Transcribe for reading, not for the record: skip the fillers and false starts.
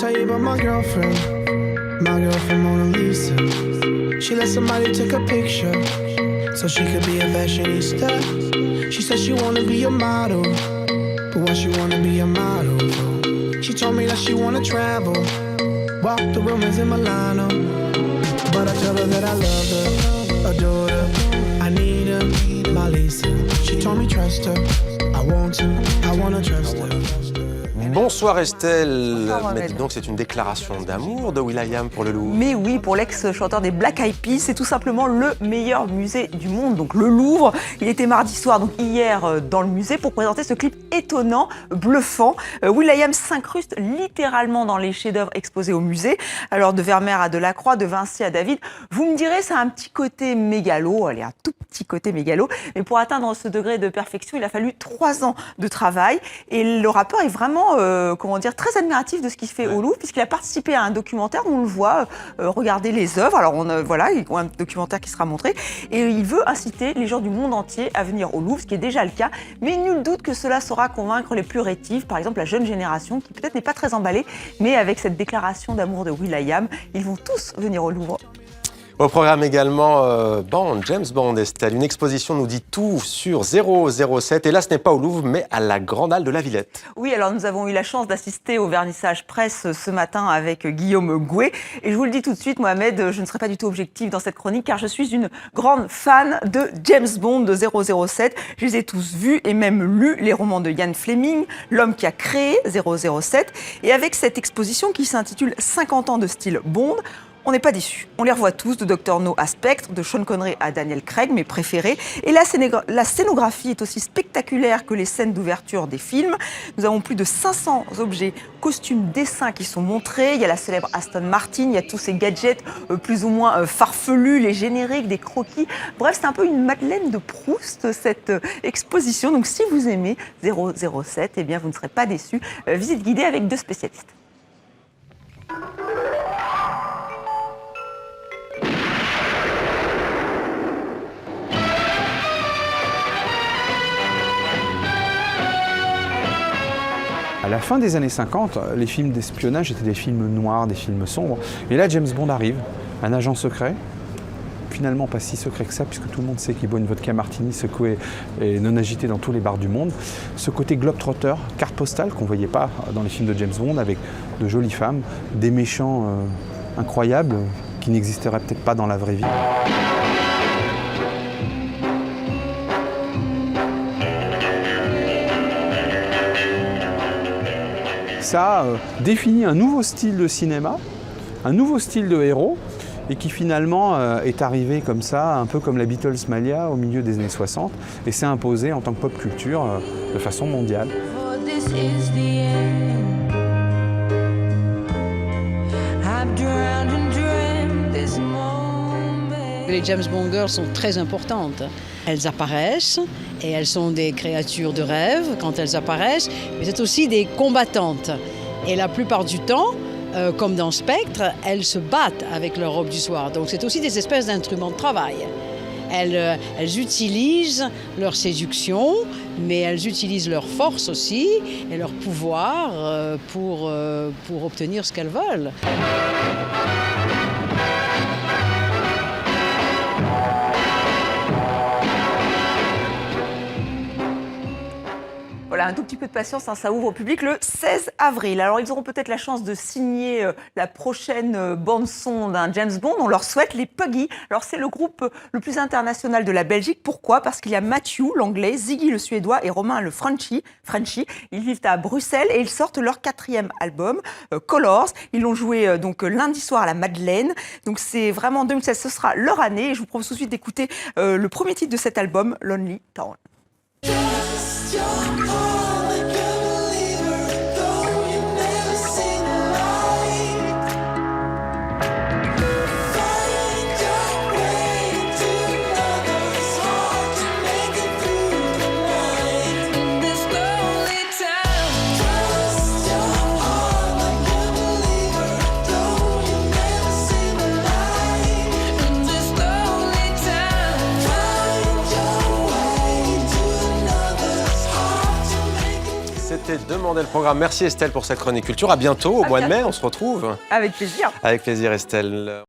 tell you about my girlfriend Mona Lisa. She let somebody take a picture so she could be a fashionista. She said she wanna be a model, but why she wanna be a model for? She told me that she wanna travel, walk the rumors in Milano. But I tell her that I love her, adore her, I need her, my Lisa. She told me trust her, I want to, I wanna trust her. Bonsoir Estelle. Bonsoir Mohamed. Mais dis donc, c'est une déclaration d'amour de will.i.am pour le Louvre. Mais oui, pour l'ex-chanteur des Black Eyed Peas, c'est tout simplement le meilleur musée du monde, donc le Louvre. Il était mardi soir, donc hier, dans le musée pour présenter ce clip étonnant, bluffant. will.i.am s'incruste littéralement dans les chefs-d'œuvre exposés au musée. Alors de Vermeer à Delacroix, de Vinci à David. Vous me direz, c'est un petit côté mégalo, allez, un tout petit côté mégalo. Mais pour atteindre ce degré de perfection, il a fallu 3 ans de travail. Et le rappeur est vraiment très admiratif de ce qu'il fait au Louvre, puisqu'il a participé à un documentaire où on le voit regarder les œuvres. Alors il y a un documentaire qui sera montré, et il veut inciter les gens du monde entier à venir au Louvre, ce qui est déjà le cas. Mais nul doute que cela saura convaincre les plus rétifs, par exemple la jeune génération, qui peut-être n'est pas très emballée, mais avec cette déclaration d'amour de will.i.am, ils vont tous venir au Louvre. Au programme également, James Bond, Estelle. Une exposition nous dit tout sur 007. Et là, ce n'est pas au Louvre, mais à la Grande Halle de la Villette. Oui, alors nous avons eu la chance d'assister au vernissage presse ce matin avec Guillaume Gouet. Et je vous le dis tout de suite, Mohamed, je ne serai pas du tout objective dans cette chronique, car je suis une grande fan de James Bond de 007. Je les ai tous vus et même lus les romans de Ian Fleming, l'homme qui a créé 007. Et avec cette exposition qui s'intitule 50 ans de style Bond, on n'est pas déçus. On les revoit tous, de Dr No à Spectre, de Sean Connery à Daniel Craig, mes préférés. Et la scénographie est aussi spectaculaire que les scènes d'ouverture des films. Nous avons plus de 500 objets, costumes, dessins qui sont montrés. Il y a la célèbre Aston Martin, il y a tous ces gadgets plus ou moins farfelus, les génériques, des croquis. Bref, c'est un peu une Madeleine de Proust, cette exposition. Donc si vous aimez 007, eh bien vous ne serez pas déçus. Visite guidée avec 2 spécialistes. À la fin des années 50, les films d'espionnage étaient des films noirs, des films sombres. Et là, James Bond arrive, un agent secret, finalement pas si secret que ça, puisque tout le monde sait qu'il boit une vodka martini secouée et non agitée dans tous les bars du monde. Ce côté globetrotter, carte postale qu'on ne voyait pas dans les films de James Bond, avec de jolies femmes, des méchants incroyables qui n'existeraient peut-être pas dans la vraie vie. Ça définit un nouveau style de cinéma, un nouveau style de héros, et qui finalement est arrivé comme ça, un peu comme la Beatles Mania au milieu des années 60, et s'est imposé en tant que pop culture de façon mondiale. Les James Bond Girls sont très importantes. Elles apparaissent et elles sont des créatures de rêve quand elles apparaissent, mais c'est aussi des combattantes. Et la plupart du temps, comme dans Spectre, elles se battent avec leur robe du soir. Donc c'est aussi des espèces d'instruments de travail. Elles utilisent leur séduction, mais elles utilisent leur force aussi et leur pouvoir pour obtenir ce qu'elles veulent. Voilà, un tout petit peu de patience, hein, ça ouvre au public le 16 avril. Alors, ils auront peut-être la chance de signer la prochaine bande-son d'un James Bond. On leur souhaite, les Puggy. Alors, c'est le groupe le plus international de la Belgique. Pourquoi ? Parce qu'il y a Matthew, l'anglais, Ziggy, le suédois, et Romain, le Frenchie. Ils vivent à Bruxelles et ils sortent leur 4e album, Colors. Ils l'ont joué donc lundi soir à la Madeleine. Donc, c'est vraiment 2016, ce sera leur année. Et je vous propose tout de suite d'écouter le premier titre de cet album, Lonely Town. C'était Demander le programme. Merci Estelle pour cette chronique culture. À bientôt, au mois de mai, on se retrouve. Avec plaisir. Avec plaisir Estelle.